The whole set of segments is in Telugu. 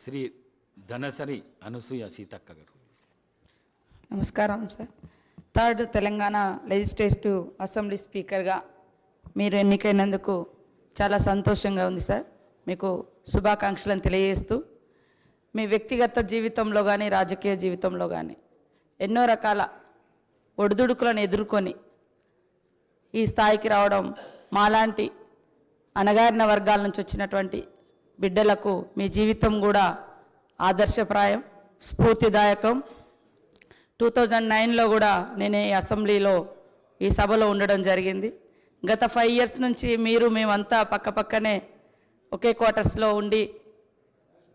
శ్రీ ధనసరి అనసూయ సీతక్క గారు. నమస్కారం sir. Third Telangana legislative assembly స్పీకర్గా మీరు ఎన్నికైనందుకు చాలా సంతోషంగా ఉంది సార్. మీకు శుభాకాంక్షలను తెలియజేస్తూ మీ వ్యక్తిగత జీవితంలో కానీ రాజకీయ జీవితంలో కానీ ఎన్నో రకాల ఒడిదుడుకులను ఎదుర్కొని ఈ స్థాయికి రావడం మాలాంటి అణగారిన వర్గాల నుంచి వచ్చినటువంటి బిడ్డలకు మీ జీవితం కూడా ఆదర్శప్రాయం, స్ఫూర్తిదాయకం. 2009లో కూడా నేను ఈ అసెంబ్లీలో ఈ సభలో ఉండడం జరిగింది. గత 5 years నుంచి మేమంతా పక్కపక్కనే ఒకే క్వార్టర్స్లో ఉండి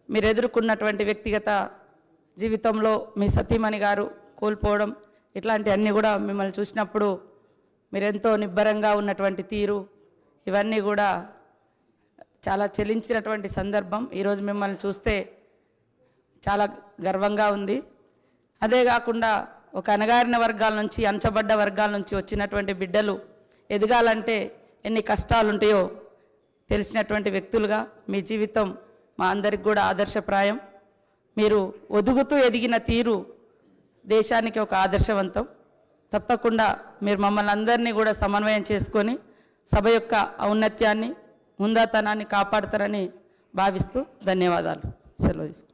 మీరు ఎదుర్కొన్నటువంటి వ్యక్తిగత జీవితంలో మీ సతీమణి గారు కోల్పోవడం ఇట్లాంటివన్నీ కూడా మిమ్మల్ని చూసినప్పుడు మీరెంతో నిబ్బరంగా ఉన్నటువంటి తీరు ఇవన్నీ కూడా చాలా చెలించినటువంటి సందర్భం. ఈరోజు మిమ్మల్ని చూస్తే చాలా గర్వంగా ఉంది. అదే కాకుండా ఒక అణగారిన వర్గాల నుంచి అంచబడ్డ వర్గాల నుంచి వచ్చినటువంటి బిడ్డలు ఎదగాలంటే ఎన్ని కష్టాలు ఉంటాయో తెలిసినటువంటి వ్యక్తులుగా మీ జీవితం మా అందరికి కూడా ఆదర్శప్రాయం. మీరు ఒదుగుతూ ఎదిగిన తీరు దేశానికి ఒక ఆదర్శవంతం. తప్పకుండా మీరు మమ్మల్ని అందరినీ కూడా సమన్వయం చేసుకొని సభ యొక్క ఔన్నత్యాన్ని, హుందాతనాన్ని కాపాడతారని భావిస్తూ ధన్యవాదాలు. సెలవు తీసుకుంటాను.